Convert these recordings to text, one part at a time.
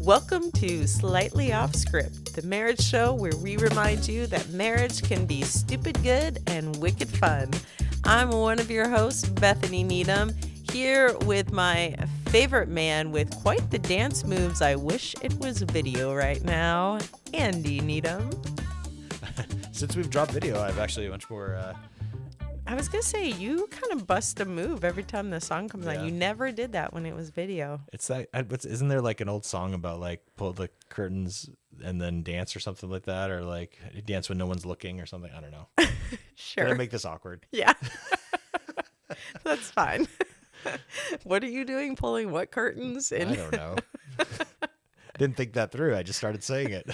Welcome to Slightly Off Script, the marriage show where we remind you that marriage can be stupid good and wicked fun. I'm one of your hosts, Bethany Needham, here with my favorite man with quite the dance moves. I wish it was video right now, Andy Needham. Since we've dropped video, I've actually much more... I was going to say, you kind of bust a move every time the song comes on. Yeah. You never did that when it was video. It's that. Isn't there like an old song about like pull the curtains and then dance or something like that, or like dance when no one's looking or something? I don't know. Sure. Can I make this awkward? Yeah. That's fine. What are you doing pulling what curtains? I don't know. Didn't think that through. I just started saying it.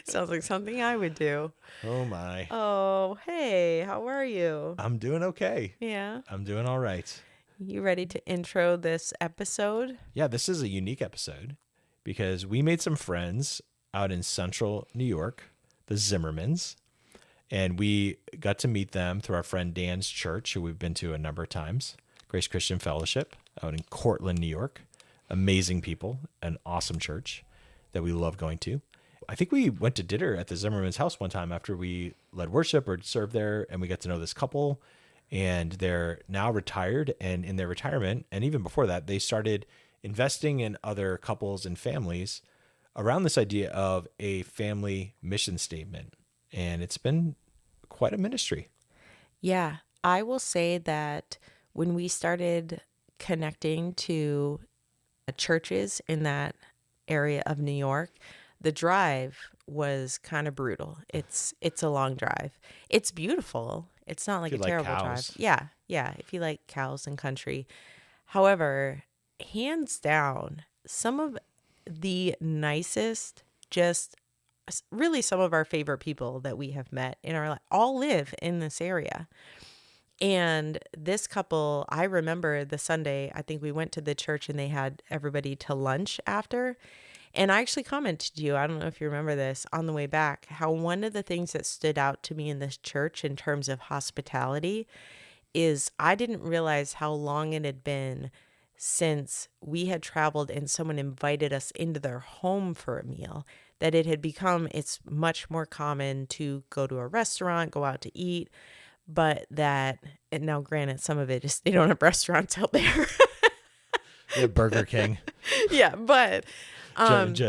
Sounds like something I would do. Oh my. Oh, hey, how are you? I'm doing okay. Yeah. I'm doing all right. You ready to intro this episode? Yeah, this is a unique episode because we made some friends out in central New York, the Zimmermans, and we got to meet them through our friend Dan's church, who we've been to a number of times, Grace Christian Fellowship out in Cortland, New York. Amazing people, an awesome church that we love going to. I think we went to dinner at the Zimmerman's house one time after we led worship or served there, and we got to know this couple, and they're now retired, and in their retirement, and even before that, they started investing in other couples and families around this idea of a family mission statement, and it's been quite a ministry. Yeah, I will say that when we started connecting to churches in that area of New York, the drive was kind of brutal. It's a long drive. It's beautiful. It's not like a terrible drive. Yeah. If you like cows and country. However, hands down, some of the nicest, just really some of our favorite people that we have met in our life all live in this area. And this couple, I remember the Sunday, I think we went to the church and they had everybody to lunch after. And I actually commented to you, I don't know if you remember this, on the way back, how one of the things that stood out to me in this church in terms of hospitality is I didn't realize how long it had been since we had traveled and someone invited us into their home for a meal, that it had become, it's much more common to go to a restaurant, go out to eat, but that, and now granted, some of it is they don't have restaurants out there. They have Burger King. Yeah, but...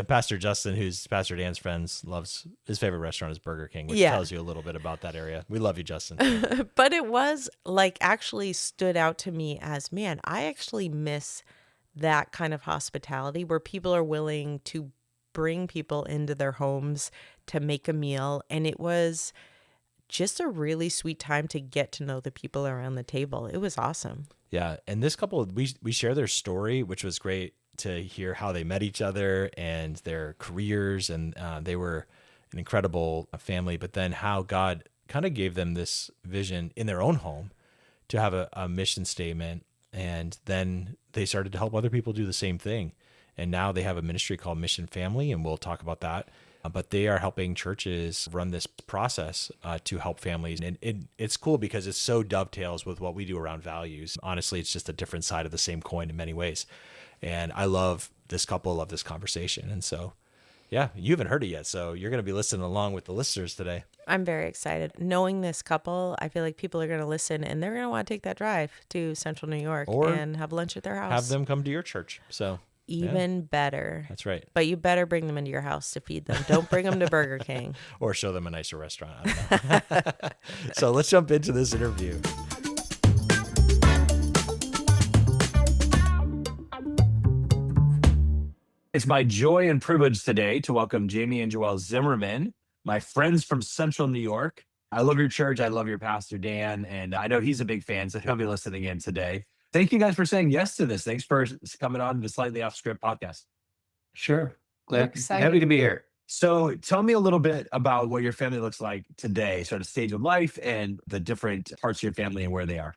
Pastor Justin, who's Pastor Dan's friends, loves his favorite restaurant is Burger King, which tells you a little bit about that area. We love you, Justin. But it was like actually stood out to me as, man, I actually miss that kind of hospitality where people are willing to bring people into their homes to make a meal. And it was just a really sweet time to get to know the people around the table. It was awesome. Yeah. And this couple, we share their story, which was great to hear how they met each other and their careers, and they were an incredible family, but then how God kind of gave them this vision in their own home to have a mission statement, and then they started to help other people do the same thing. And now they have a ministry called Mission Family, and we'll talk about that. But they are helping churches run this process to help families. And it's cool because it so dovetails with what we do around values. Honestly, it's just a different side of the same coin in many ways. And I love this couple, love this conversation. And so, yeah, you haven't heard it yet. So you're going to be listening along with the listeners today. I'm very excited. Knowing this couple, I feel like people are going to listen and they're going to want to take that drive to Central New York and have lunch at their house. Have them come to your church. So even better. That's right. But you better bring them into your house to feed them. Don't bring them to Burger King. Or show them a nicer restaurant. I don't know. So let's jump into this interview. It's my joy and privilege today to welcome Jamie and Joelle Zimmerman, my friends from Central New York. I love your church. I love your pastor, Dan, and I know he's a big fan, so he'll be listening in today. Thank you guys for saying yes to this. Thanks for coming on the Slightly Off Script podcast. Sure. Happy to be here. So tell me a little bit about what your family looks like today, sort of stage of life and the different parts of your family and where they are.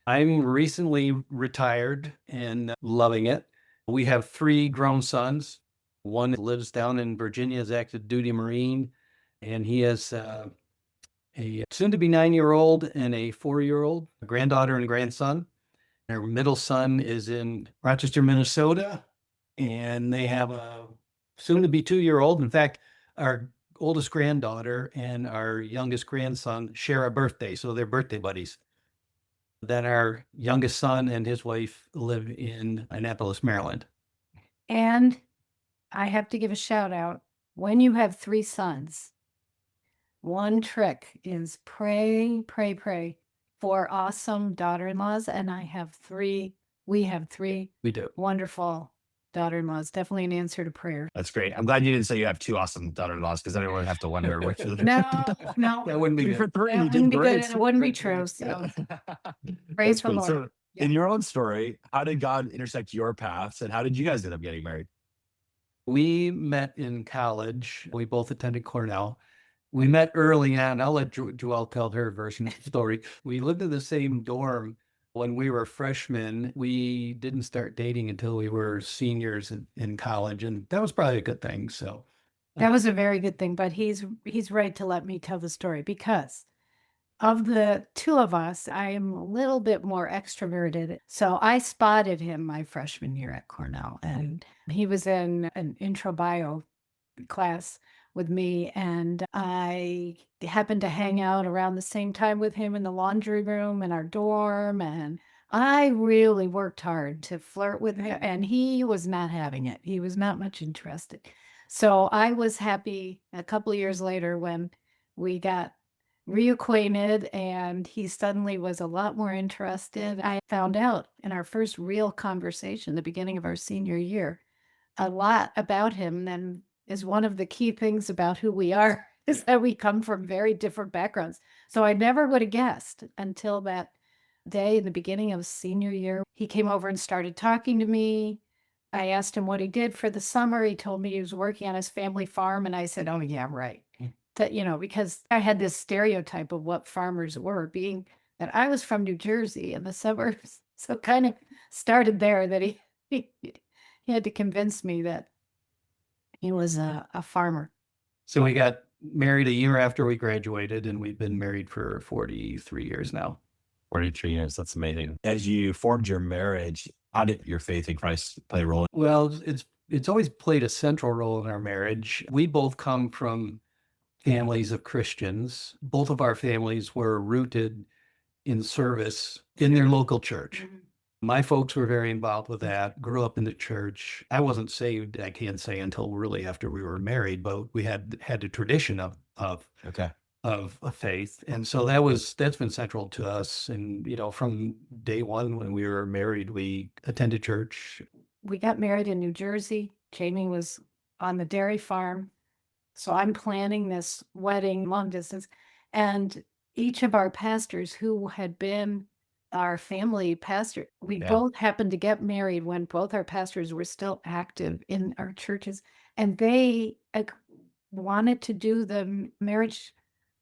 I'm recently retired and loving it. We have 3 grown sons. One lives down in Virginia, is active duty Marine, and he has a soon-to-be 9-year-old and a 4-year-old, a granddaughter and grandson. Our middle son is in Rochester, Minnesota, and they have a soon to be 2-year-old. In fact, our oldest granddaughter and our youngest grandson share a birthday, so they're birthday buddies. Then our youngest son and his wife live in Annapolis, Maryland. And I have to give a shout out. When you have 3 sons, one trick is pray, pray, pray for awesome daughter-in-laws. And we have 3 We do. wonderful daughter-in-laws. Definitely an answer to prayer. That's great. I'm glad you didn't say you have 2 awesome daughter-in-laws, because then everyone would have to wonder which of them. No, no, That wouldn't be 3 good. for 3. that You wouldn't did be good, great. and it wouldn't be true. So praise the That's great. Lord. So, Yeah. in your own story, how did God intersect your paths, and how did you guys end up getting married? We met in college. We both attended Cornell. We met early on. I'll let Joelle tell her version of the story. We lived in the same dorm when we were freshmen. We didn't start dating until we were seniors in college, and that was probably a good thing. So That was a very good thing, but he's right to let me tell the story, because of the 2 of us, I am a little bit more extroverted. So I spotted him my freshman year at Cornell, and he was in an intro bio class with me, and I happened to hang out around the same time with him in the laundry room in our dorm, and I really worked hard to flirt with him, and he was not having it. He was not much interested. So I was happy a couple of years later when we got reacquainted and he suddenly was a lot more interested. I found out in our first real conversation, the beginning of our senior year, a lot about him. Then is one of the key things about who we are is that we come from very different backgrounds. So I never would have guessed until that day in the beginning of senior year. He came over and started talking to me. I asked him what he did for the summer. He told me he was working on his family farm. And I said, oh, yeah, right. That, because I had this stereotype of what farmers were, being that I was from New Jersey in the suburbs. So kind of started there that he had to convince me that he was a farmer. So we got married a year after we graduated, and we've been married for 43 years now. 43 years. That's amazing. As you formed your marriage, how did your faith in Christ play a role? Well, it's always played a central role in our marriage. We both come from families of Christians. Both of our families were rooted in service in their local church. My folks were very involved with that, grew up in the church. I wasn't saved, I can't say, until really after we were married, but we had the tradition of Okay. a faith. And so that's been central to us. And, from day one when we were married, we attended church. We got married in New Jersey. Jamie was on the dairy farm. So I'm planning this wedding long distance. And each of our pastors who had been our family pastor, we both happened to get married when both our pastors were still active in our churches. And they wanted to do the marriage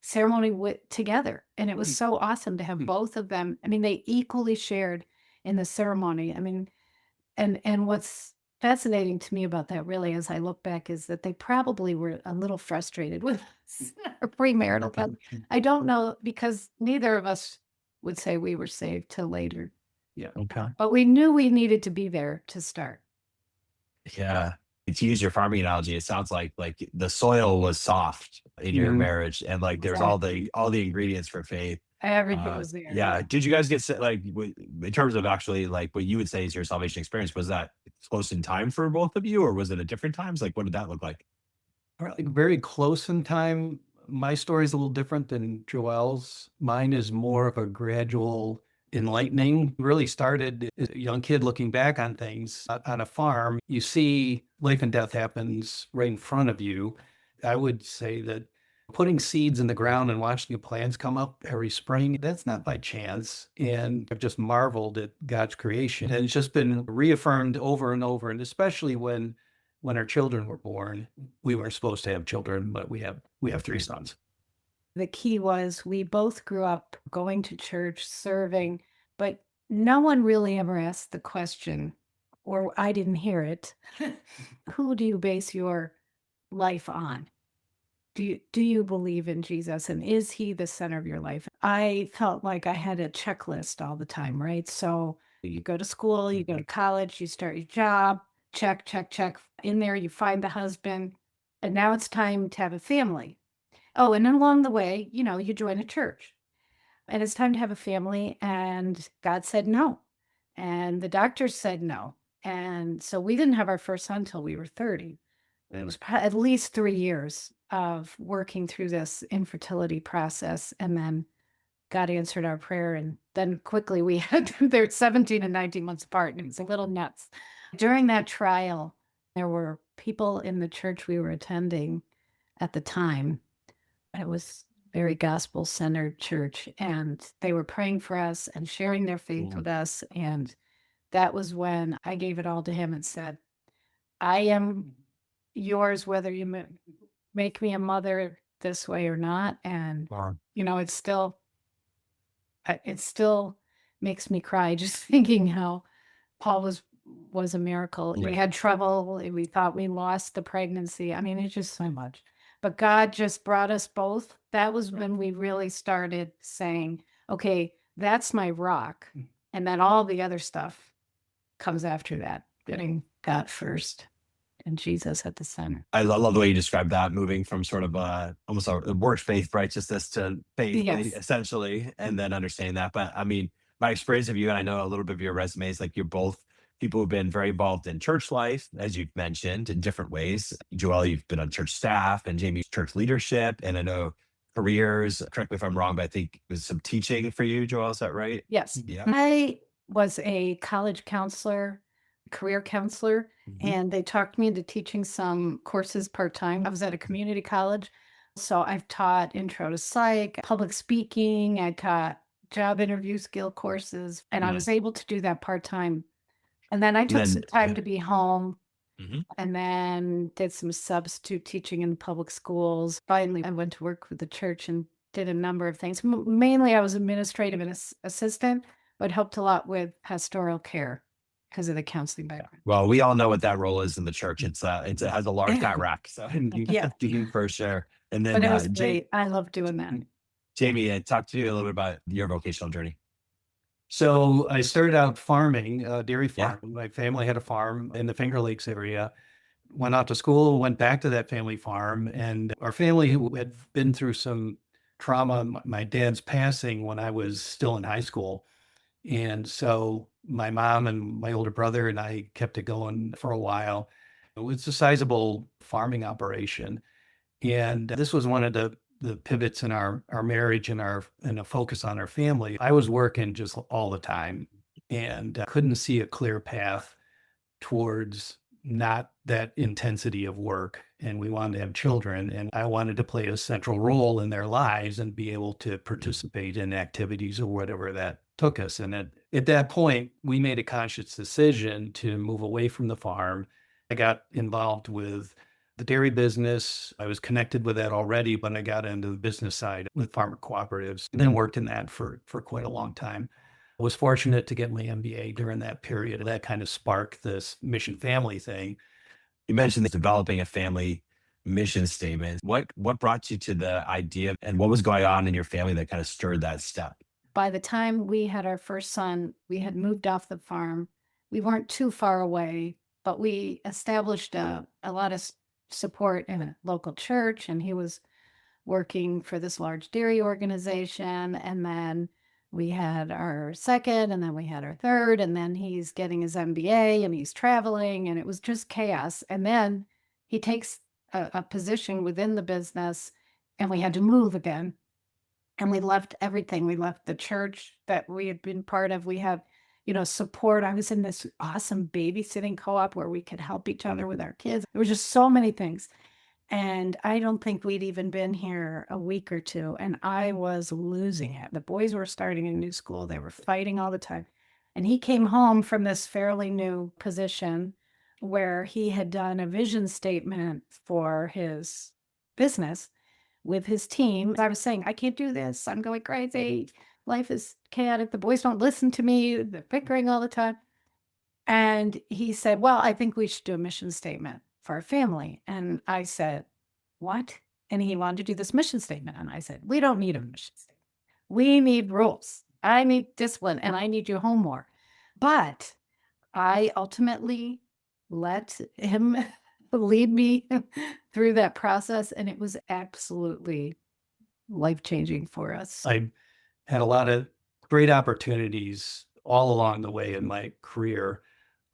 ceremony together. And it was so awesome to have both of them. I mean, they equally shared in the ceremony. I mean, and what's fascinating to me about that, really, as I look back, is that they probably were a little frustrated with our premarital. But I don't know, because neither of us would say we were saved till later. Yeah. Okay. But we knew we needed to be there to start. Yeah. To use your farming analogy, it sounds like the soil was soft in your marriage, and there's all the ingredients for faith. Everything was there. Yeah. Did you guys get in terms of actually what you would say is your salvation experience? Was that close in time for both of you, or was it at different times? What did that look like? Very close in time. My story is a little different than Joelle's. Mine is more of a gradual enlightening. Really started as a young kid looking back on things on a farm. You see life and death happens right in front of you. I would say that putting seeds in the ground and watching the plants come up every spring, that's not by chance. And I've just marveled at God's creation. And it's just been reaffirmed over and over. And especially when our children were born, we weren't supposed to have children, but we have 3 sons. The key was we both grew up going to church, serving, but no one really ever asked the question, or I didn't hear it. Who do you base your life on? Do you believe in Jesus, and is he the center of your life? I felt like I had a checklist all the time, right? So you go to school, you go to college, you start your job, check, check, check. In there, you find the husband, and now it's time to have a family. Oh, and then along the way, you join a church, and it's time to have a family. And God said no. And the doctors said no. And so we didn't have our first son until we were 30. It was at least 3 years of working through this infertility process. And then God answered our prayer. And then quickly we had, they're 17 and 19 months apart. And it was a little nuts. During that trial, there were people in the church we were attending at the time. It was very gospel centered church. And they were praying for us and sharing their faith with us. And that was when I gave it all to him and said, I am yours, whether you make me a mother this way or not. And, Wow. it still makes me cry just thinking how Paul was a miracle. We had trouble. We thought we lost the pregnancy. I mean, it's just so much. But God just brought us both. That was when we really started saying, okay, that's my rock. And then all the other stuff comes after that, getting God first and Jesus at the center. I love the way you described that, moving from sort of almost a works faith righteousness to faith, Yes. essentially, and then understanding that. But I mean, my experience of you, and I know a little bit of your resume is like you're both people who've been very involved in church life, as you've mentioned, in different ways. Joelle, you've been on church staff, and Jamie, church leadership, and I know careers. Correct me if I'm wrong, but I think it was some teaching for you, Joelle. Is that right? Yes. Yeah. I was a college counselor, career counselor, and they talked me into teaching some courses part-time. I was at a community college. So I've taught intro to psych, public speaking. I taught job interview skill courses, and I was able to do that part-time. And then I took some time to be home and then did some substitute teaching in public schools. Finally, I went to work with the church and did a number of things. Mainly, I was administrative and assistant, but helped a lot with pastoral care because of the counseling background. Well, we all know what that role is in the church. It has a large hat rack, so Yeah. you can for sure. And then But it was great. I love doing that. Jamie, talk to you a little bit about your vocational journey. So I started out farming, dairy Yeah. farm. My family had a farm in the Finger Lakes area. Went out to school, went back to that family farm, and our family had been through some trauma. My dad's passing when I was still in high school. And so my mom and my older brother and I kept it going for a while. It was a sizable farming operation. And this was one of the pivots in our marriage and a focus on our family. I was working just all the time and couldn't see a clear path towards not that intensity of work. And we wanted to have children, and I wanted to play a central role in their lives and be able to participate in activities or whatever that took us. And at that point, we made a conscious decision to move away from the farm. I got involved with the dairy business. I was connected with that already, but I got into the business side with farmer cooperatives and then worked in that for quite a long time. I was fortunate to get my MBA during that period. That kind of sparked this mission family thing. You mentioned developing a family mission statement. What brought you to the idea, and what was going on in your family that kind of stirred that step? By the time we had our first son, we had moved off the farm. We weren't too far away, but we established a lot of support in a local church, and he was working for this large dairy organization. And then we had our second, and then we had our third, and then he's getting his MBA and he's traveling, and it was just chaos. And then he takes a position within the business, and we had to move again. And we left everything. We left the church that we had been part of. We had, support. I was in this awesome babysitting co-op where we could help each other with our kids. There were just so many things. And I don't think we'd even been here a week or two, and I was losing it. The boys were starting a new school. They were fighting all the time. And he came home from this fairly new position where he had done a vision statement for his business with his team. I was saying, I can't do this. I'm going crazy. Life is chaotic. The boys don't listen to me. They're bickering all the time. And he said, well, I think we should do a mission statement for our family. And I said, what? And he wanted to do this mission statement. And I said, we don't need a mission statement. We need rules. I need discipline, and I need you home more. But I ultimately let him lead me through that process. And it was absolutely life-changing for us. I had a lot of great opportunities all along the way in my career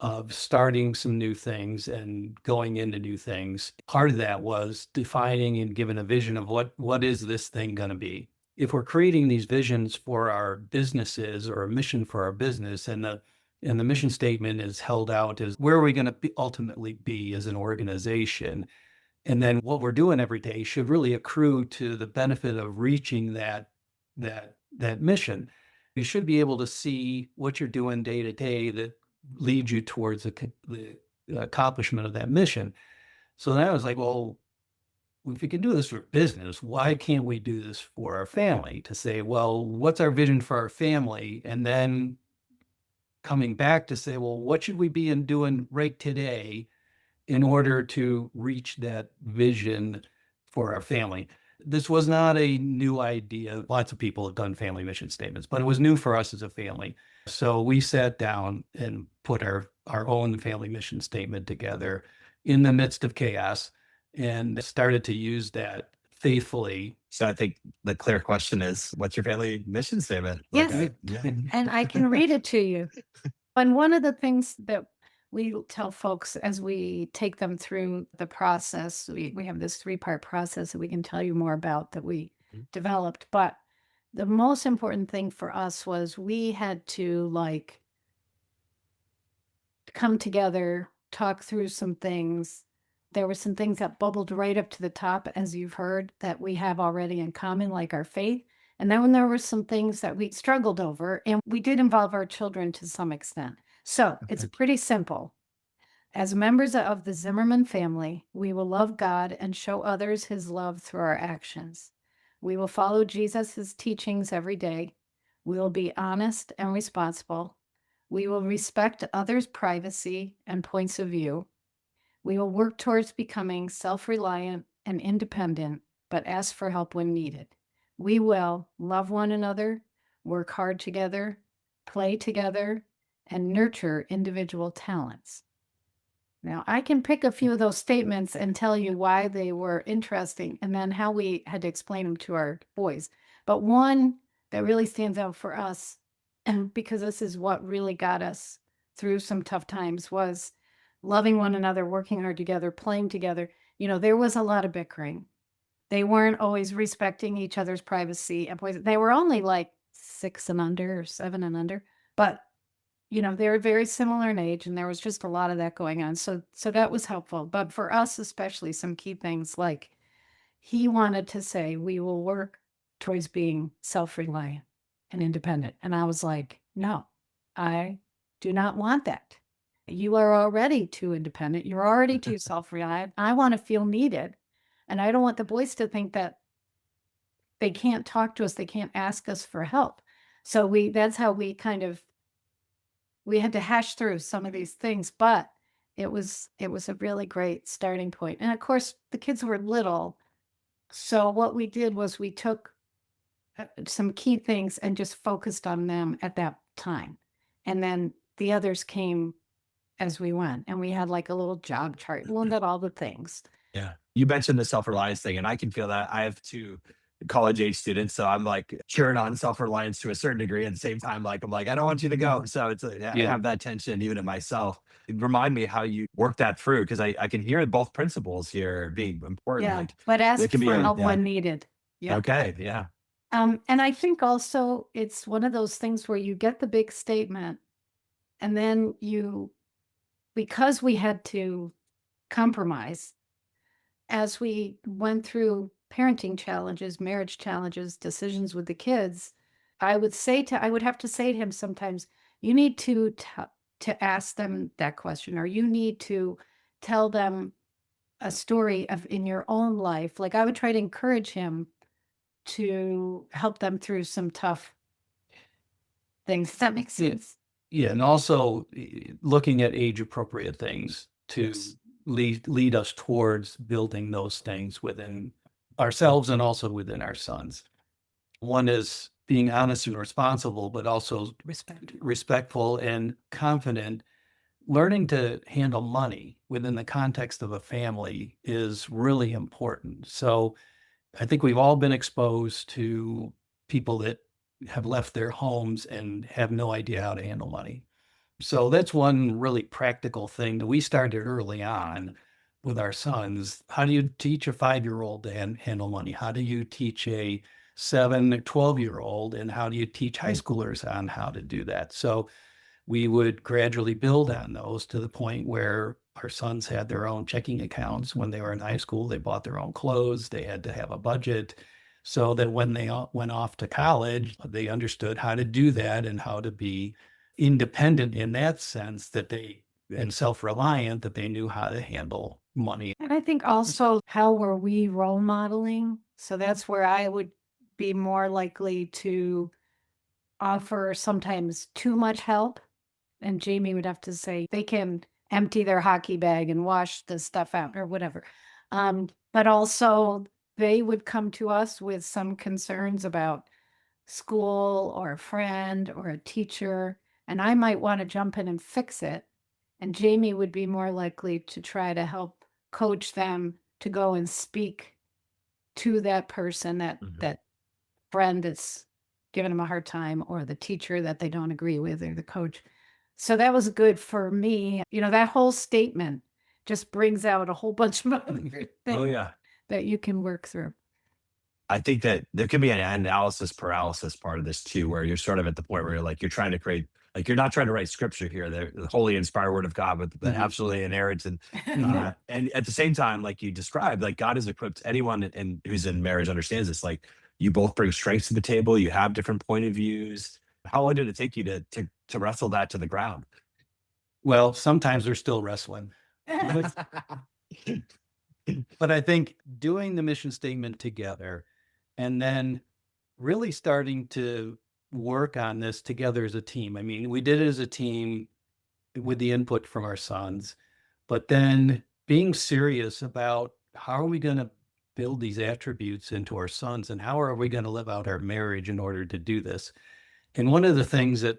of starting some new things and going into new things. Part of that was defining and giving a vision of what is this thing going to be. If we're creating these visions for our businesses or a mission for our business, and the mission statement is held out as where are we going to ultimately be as an organization, and then what we're doing every day should really accrue to the benefit of reaching that mission. You should be able to see what you're doing day to day that leads you towards the accomplishment of that mission. So then I was like, well, if we can do this for business, why can't we do this for our family? To say, well, what's our vision for our family? And then coming back to say, well, what should we be doing right today in order to reach that vision for our family? This was not a new idea. Lots of people have done family mission statements, but it was new for us as a family. So we sat down and put our own family mission statement together in the midst of chaos and started to use that faithfully. So I think the clear question is, what's your family mission statement? Yes. Yeah. And I can read it to you. And one of the things that we tell folks as we take them through the process, we have this 3-part process that we can tell you more about that we developed. But the most important thing for us was we had to like come together, talk through some things. There were some things that bubbled right up to the top, as you've heard, that we have already in common, like our faith. And then there were some things that we struggled over, and we did involve our children to some extent. So it's pretty simple. As members of the Zimmerman family, we will love God and show others his love through our actions. We will follow Jesus' teachings every day. We will be honest and responsible. We will respect others' privacy and points of view. We will work towards becoming self-reliant and independent, but ask for help when needed. We will love one another, work hard together, play together, and nurture individual talents. Now, I can pick a few of those statements and tell you why they were interesting and then how we had to explain them to our boys. But one that really stands out for us, and because this is what really got us through some tough times, was loving one another, working hard together, playing together. You know, there was a lot of bickering. They weren't always respecting each other's privacy. And boys, they were only like 6 and under or 7 and under, but you know, they were very similar in age, and there was just a lot of that going on. So that was helpful. But for us, especially, some key things like he wanted to say, we will work towards being self-reliant and independent. And I was like, no, I do not want that. You are already too independent. You're already too self-reliant. I want to feel needed. And I don't want the boys to think that they can't talk to us. They can't ask us for help. So that's how we we had to hash through some of these things, but it was a really great starting point. And of course, the kids were little. So what we did was we took some key things and just focused on them at that time. And then the others came as we went. And we had like a little job chart, looked at all the things. Yeah. You mentioned the self-reliance thing, and I can feel that. I have 2 college age students, so I'm like cheering on self-reliance to a certain degree. At the same time, like I'm like, I don't want you to go. So it's I have that tension even in myself. Remind me how you work that through, because I can hear both principles here being important. Yeah, Like, but ask can be for a- help yeah. when needed. Yeah. Okay. Yeah. And I think also it's one of those things where you get the big statement, and then because we had to compromise as we went through parenting challenges, marriage challenges, decisions with the kids, I would have to say to him sometimes, you need to ask them that question, or you need to tell them a story in your own life. Like I would try to encourage him to help them through some tough things. Does that make sense? Yeah, and also looking at age appropriate things to lead us towards building those things within ourselves and also within our sons. One is being honest and responsible, but also respectful and confident learning to handle money within the context of a family is really important. So I think we've all been exposed to people that have left their homes and have no idea how to handle money. So that's one really practical thing that we started early on with our sons. How do you teach a 5-year-old to handle money? How do you teach a 7, 12-year-old? And how do you teach high schoolers on how to do that? So we would gradually build on those to the point where our sons had their own checking accounts. When they were in high school, they bought their own clothes. They had to have a budget so that when they went off to college, they understood how to do that and how to be independent in that sense, that they and self-reliant, that they knew how to handle money. And I think also, how were we role modeling? So that's where I would be more likely to offer sometimes too much help. And Jamie would have to say they can empty their hockey bag and wash the stuff out or whatever. But also, they would come to us with some concerns about school or a friend or a teacher, and I might want to jump in and fix it. And Jamie would be more likely to try to help coach them to go and speak to that person, that friend that's giving them a hard time, or the teacher that they don't agree with, or the coach. So that was good for me. That whole statement just brings out a whole bunch of other Oh things yeah. that you can work through. I think that there could be an analysis paralysis part of this too, where you're sort of at the point where you're trying to create, you're not trying to write scripture here, the holy inspired word of God, but the absolutely inerrant. And at the same time, like you described, like God has equipped anyone who's in marriage understands this. Like you both bring strengths to the table, you have different point of views. How long did it take you to wrestle that to the ground? Well, sometimes they're still wrestling. But I think doing the mission statement together and then really starting to work on this together as a team. I mean, we did it as a team with the input from our sons, but then being serious about how are we going to build these attributes into our sons and how are we going to live out our marriage in order to do this. And one of the things that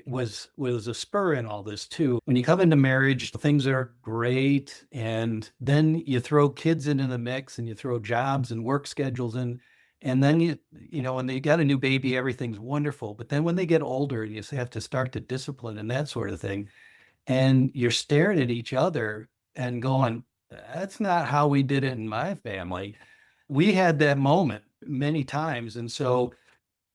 was a spur in all this too. When you come into marriage, things are great, and then you throw kids into the mix, and you throw jobs and work schedules in, and then when they got a new baby, everything's wonderful. But then when they get older, you have to start to discipline and that sort of thing, and you're staring at each other and going, "That's not how we did it in my family." We had that moment many times, and so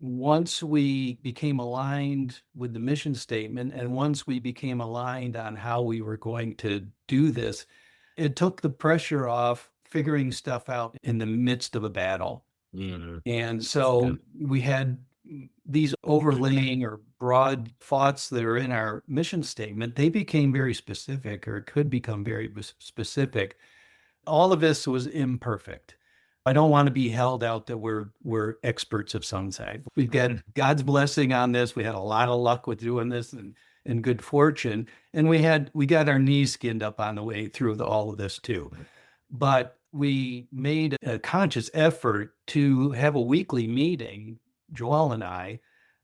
once we became aligned with the mission statement and once we became aligned on how we were going to do this, it took the pressure off figuring stuff out in the midst of a battle. And so we had these overlaying or broad thoughts that are in our mission statement. They became very specific, or could become very specific. All of this was imperfect. I don't want to be held out that we're experts of some side. We've got God's blessing on this. We had a lot of luck with doing this and good fortune. And we got our knees skinned up on the way through all of this too. But we made a conscious effort to have a weekly meeting, Joelle and I,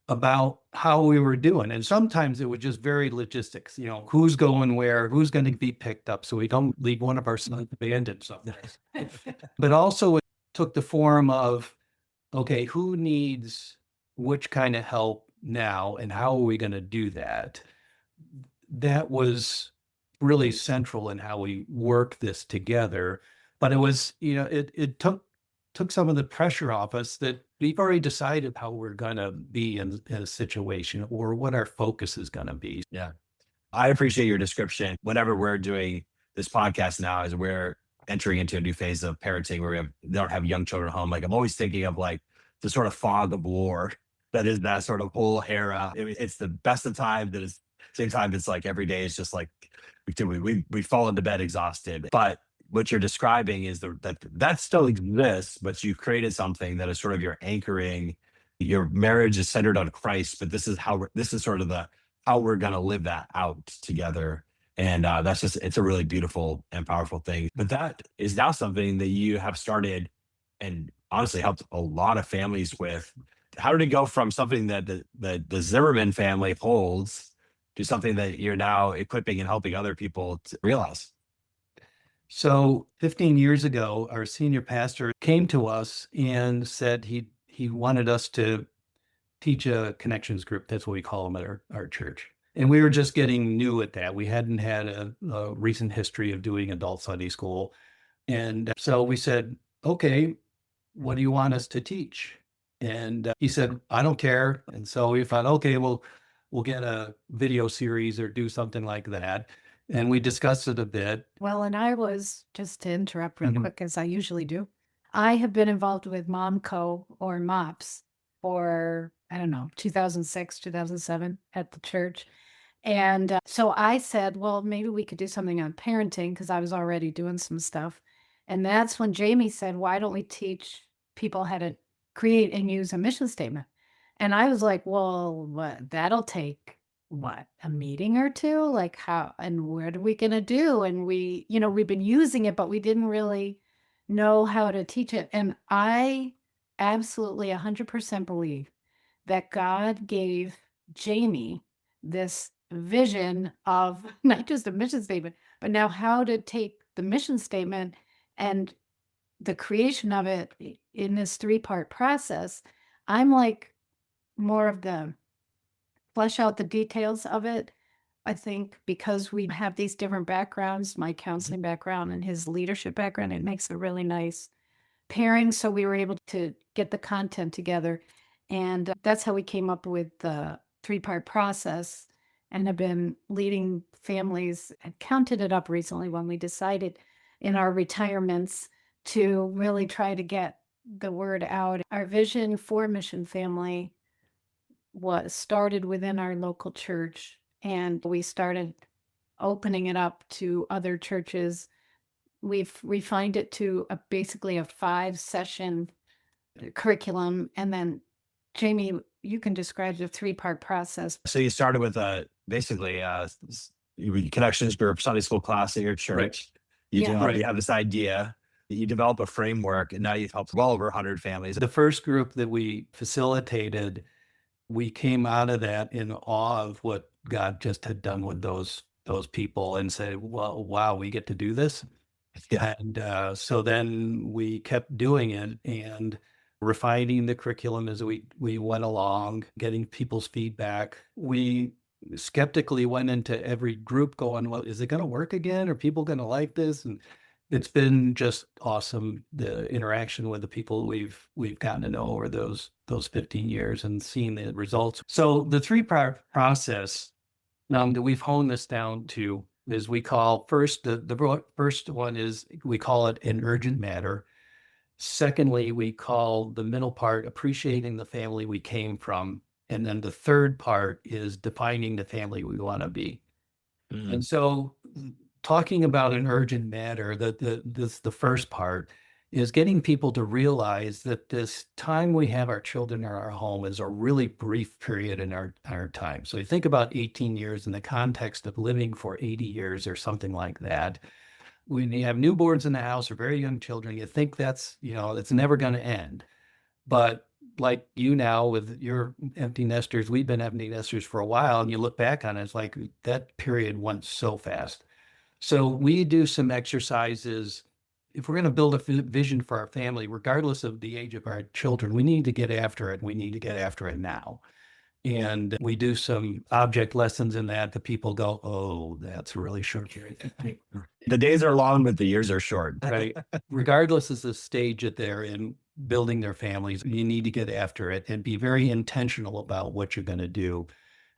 about how we were doing. And sometimes it was just very logistics, who's going where, who's going to be picked up, so we don't leave one of our sons abandoned someplace. But also it took the form of, okay, who needs which kind of help now, and how are we going to do that? That was really central in how we work this together. But it was, it took some of the pressure off us that we've already decided how we're going to be in a situation or what our focus is going to be. Yeah. I appreciate your description. Whenever we're doing this podcast now, as we're entering into a new phase of parenting where we don't have young children at home, like I'm always thinking of like the sort of fog of war that is that sort of whole era. It's the best of times, but at the same time, it's like every day is just like we fall into bed exhausted. But what you're describing is that still exists, but you've created something that is sort of your anchoring. Your marriage is centered on Christ, but this is sort of how we're going to live that out together. And it's a really beautiful and powerful thing. But that is now something that you have started and honestly helped a lot of families with. How did it go from something that the Zimmerman family holds to something that you're now equipping and helping other people to realize? So 15 years ago, our senior pastor came to us and said he wanted us to teach a connections group. That's what we call them at our church. And we were just getting new at that. We hadn't had a recent history of doing adult Sunday school. And so we said, okay, what do you want us to teach? And he said, I don't care. And so we thought, okay, we'll get a video series or do something like that. And we discussed it a bit. Well, and I was, just to interrupt real Mhm. quick, as I usually do, I have been involved with MomCo or MOPS for, I don't know, 2006, 2007 at the church. And so I said, well, maybe we could do something on parenting because I was already doing some stuff. And that's when Jamie said, why don't we teach people how to create and use a mission statement? And I was like, well, what, that'll take what, a meeting or two? Like how, and what are we going to do? And we, we've been using it, but we didn't really know how to teach it. And I absolutely 100% believe that God gave Jamie this vision of not just a mission statement, but now how to take the mission statement and the creation of it in this 3-part process. I'm like more of the flesh out the details of it. I think because we have these different backgrounds, my counseling background and his leadership background, it makes a really nice pairing. So we were able to get the content together. And that's how we came up with the 3-part process and have been leading families and counted it up recently when we decided in our retirements to really try to get the word out. Our vision for Mission Family was started within our local church, and we started opening it up to other churches. We've refined it to basically a 5-session curriculum. And then, Jamie, you can describe the 3-part process. So you started with basically connections group, Sunday school class at your church. Right. You Yeah. you have this idea, you develop a framework, and now you've helped well over 100 families. The first group that we facilitated, we came out of that in awe of what God just had done with those people and said, well, wow, we get to do this. Yeah. And so then we kept doing it and refining the curriculum as we went along, getting people's feedback. We skeptically went into every group going, well, is it going to work again? Are people going to like this? And it's been just awesome, the interaction with the people we've gotten to know over those 15 years and seeing the results. So the 3-part process that we've honed this down to is we call first, the first one is we call it an urgent matter. Secondly, we call the middle part appreciating the family we came from. And then the third part is defining the family we want to be. Mm. And so talking about an urgent matter, the first part is getting people to realize that this time we have our children in our home is a really brief period in our time. So you think about 18 years in the context of living for 80 years or something like that. When you have newborns in the house or very young children, you think that's, it's never going to end. But like you now with your empty nesters, we've been empty nesters for a while, and you look back on it, it's like that period went so fast. So we do some exercises. If we're going to build a vision for our family, regardless of the age of our children, we need to get after it. We need to get after it now. And we do some object lessons in that. The people go, oh, that's a really short period. The days are long, but the years are short. Right. Regardless of the stage that they're in building their families, you need to get after it and be very intentional about what you're going to do.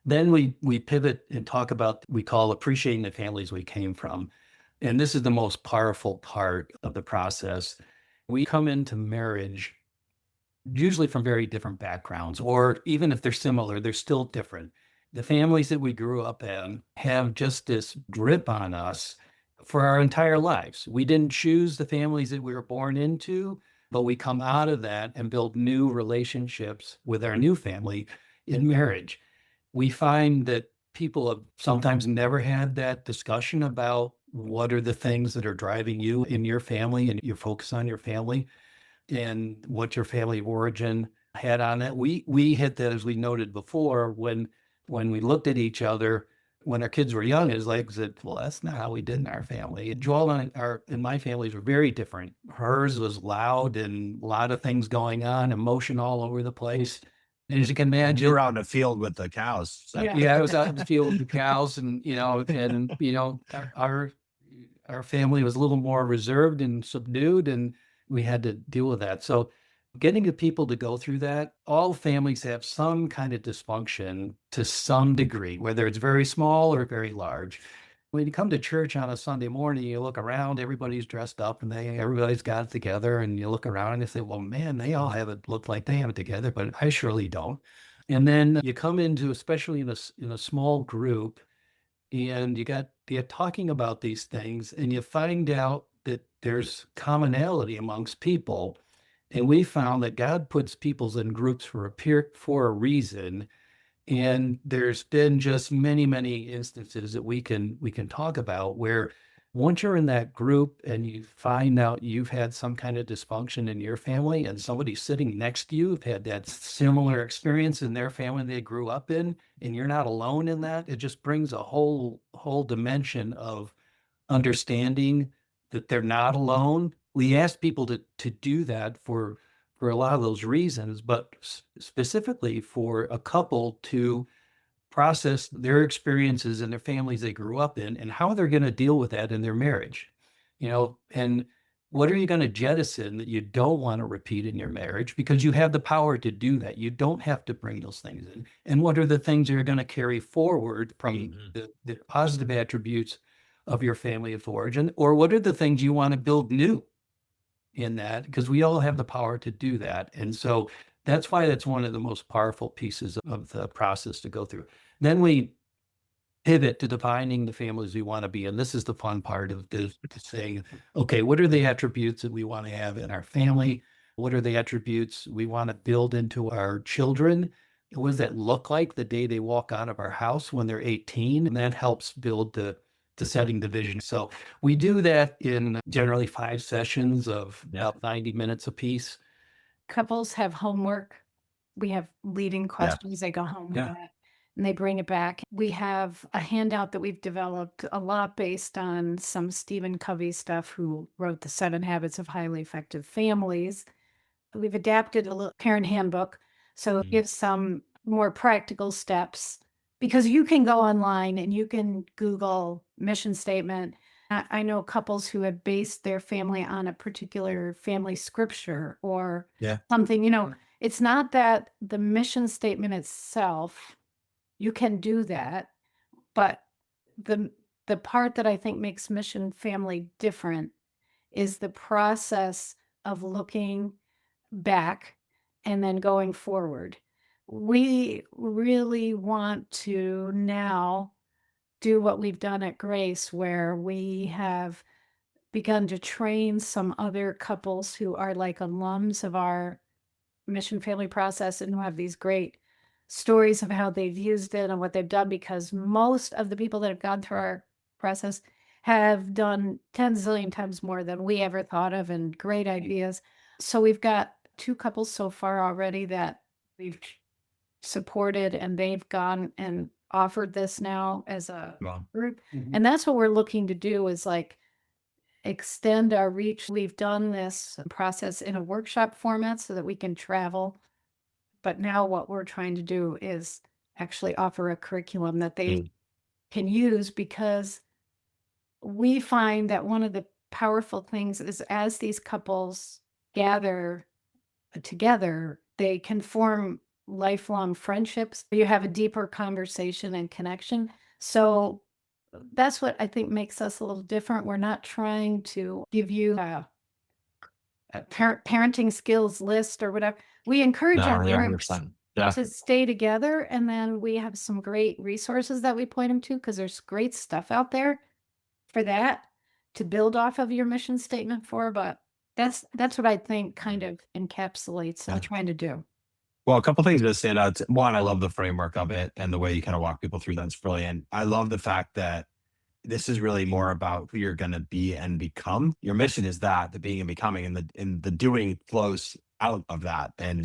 Then we pivot and talk about, we call appreciating the families we came from. And this is the most powerful part of the process. We come into marriage usually from very different backgrounds, or even if they're similar, they're still different. The families that we grew up in have just this grip on us for our entire lives. We didn't choose the families that we were born into, but we come out of that and build new relationships with our new family in marriage. We find that people have sometimes never had that discussion about what are the things that are driving you in your family and your focus on your family and what your family of origin had on it. We hit that, as we noted before, when we looked at each other, when our kids were young, it's like, well, that's not how we did in our family. Joel and my families were very different. Hers was loud and a lot of things going on, emotion all over the place. And as you can imagine, You're out in the field with the cows. So. yeah, I was out in the field with the cows, and our family was a little more reserved and subdued, and we had to deal with that. So getting the people to go through that, all families have some kind of dysfunction to some degree, whether it's very small or very large. When you come to church on a Sunday morning, you look around, everybody's dressed up and everybody's got it together, and you look around and you say, well, man, they all have it look like they have it together, but I surely don't. And then you come into, especially in a small group, and you're talking about these things, and you find out that there's commonality amongst people. And we found that God puts peoples in groups for a reason. And there's been just many, many instances that we can talk about where once you're in that group and you find out you've had some kind of dysfunction in your family, and somebody sitting next to you have had that similar experience in their family they grew up in, and you're not alone in that, it just brings a whole dimension of understanding that they're not alone. We ask people to do that for a lot of those reasons, but specifically for a couple to process their experiences and their families they grew up in, and how they're going to deal with that in their marriage. And what are you going to jettison that you don't want to repeat in your marriage, because you have the power to do that. You don't have to bring those things in. And what are the things you're going to carry forward from the positive attributes of your family of origin, or what are the things you want to build new in that? Because we all have the power to do that. And so that's why that's one of the most powerful pieces of the process to go through. Then we pivot to defining the families we want to be. And this is the fun part of this, saying, okay, what are the attributes that we want to have in our family? What are the attributes we want to build into our children? What does that look like the day they walk out of our house when they're 18? And that helps build the setting the vision. So we do that in generally 5 sessions of about 90 minutes apiece. Couples have homework. We have leading questions. They go home with that and they bring it back. We have a handout that we've developed a lot based on some Stephen Covey stuff, who wrote The 7 Habits of Highly Effective Families. We've adapted a little parent handbook, so it gives some more practical steps, because you can go online and you can Google mission statement. I know couples who have based their family on a particular family scripture or something. It's not that the mission statement itself, you can do that, but the part that I think makes mission family different is the process of looking back and then going forward. We really want to now do what we've done at Grace, where we have begun to train some other couples who are like alums of our mission family process and who have these great stories of how they've used it and what they've done, because most of the people that have gone through our process have done 10 zillion times more than we ever thought of, and great ideas. So we've got 2 couples so far already that we've supported, and they've gone and offered this now as a group. And that's what we're looking to do, is like extend our reach. We've done this process in a workshop format so that we can travel. But now what we're trying to do is actually offer a curriculum that they can use, because we find that one of the powerful things is, as these couples gather together, they can form lifelong friendships. You have a deeper conversation and connection. So that's what I think makes us a little different. We're not trying to give you a parenting skills list or whatever. We encourage our parents to stay together, and then we have some great resources that we point them to, because there's great stuff out there for that to build off of your mission statement for. But that's what I think kind of encapsulates what I'm trying to do. Well, a couple things that stand out. One, I love the framework of it and the way you kind of walk people through that. It's brilliant. I love the fact that this is really more about who you're going to be and become. Your mission is that, the being and becoming, and the doing flows out of that. And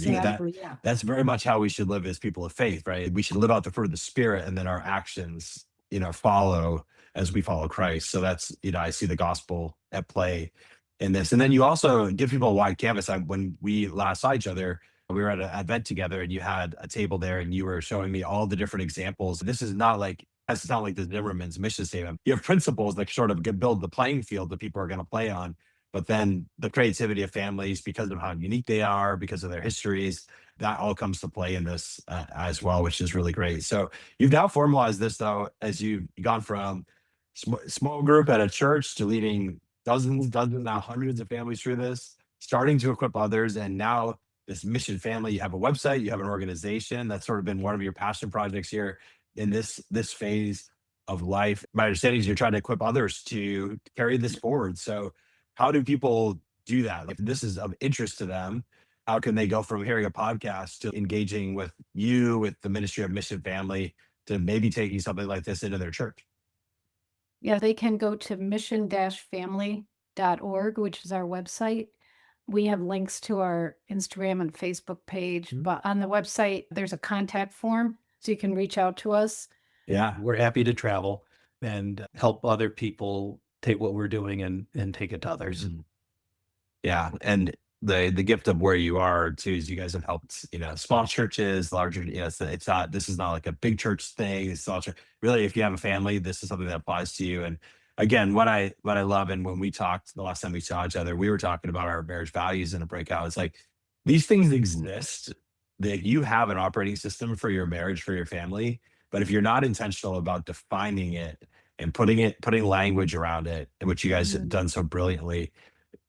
that's very much how we should live as people of faith, right? We should live out the fruit of the Spirit, and then our actions follow as we follow Christ. So that's, I see the gospel at play in this. And then you also give people a wide canvas. When we last saw each other, we were at an event together, and you had a table there, and you were showing me all the different examples. This is not like, that's not like the Zimmermans mission statement. You have principles that sort of build the playing field that people are going to play on. But then the creativity of families, because of how unique they are, because of their histories, that all comes to play in this as well, which is really great. So you've now formalized this, though, as you've gone from small group at a church to leading dozens, now hundreds of families through this, starting to equip others, and now this mission family. You have a website, you have an organization. That's sort of been one of your passion projects here in this phase of life. My understanding is you're trying to equip others to carry this forward. So how do people do that? If this is of interest to them, how can they go from hearing a podcast to engaging with you, with the ministry of mission family, to maybe taking something like this into their church? Yeah, they can go to mission-family.org, which is our website. We have links to our Instagram and Facebook page, but on the website, there's a contact form, so you can reach out to us. Yeah. We're happy to travel and help other people take what we're doing and take it to others. Yeah. And the gift of where you are too is you guys have helped, small churches, larger, it's not, this is not like a big church thing. It's all really, if you have a family, this is something that applies to you. And again, what I love, and when we talked the last time we saw each other, we were talking about our marriage values in a breakout. It's like, these things exist, that you have an operating system for your marriage, for your family. But if you're not intentional about defining it and putting language around it, which you guys have done so brilliantly,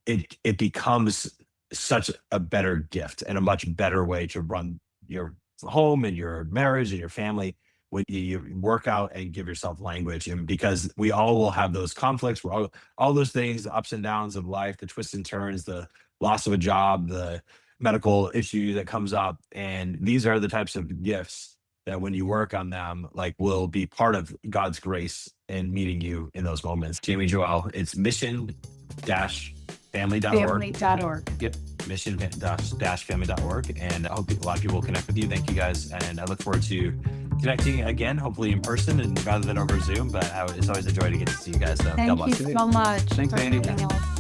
it becomes such a better gift and a much better way to run your home and your marriage and your family when you work out and give yourself language. And because we all will have those conflicts, all those things, the ups and downs of life, the twists and turns, the loss of a job, the medical issue that comes up. And these are the types of gifts that when you work on them, like, will be part of God's grace in meeting you in those moments. Jamie, Joelle, it's mission-family.org. Family.org. Yep. mission-family.org. And I hope a lot of people will connect with you. Thank you guys. And I look forward to connecting again, hopefully in person and rather than over Zoom. But it's always a joy to get to see you guys. So God Thank bless you so much. Thanks, for Andy. being able-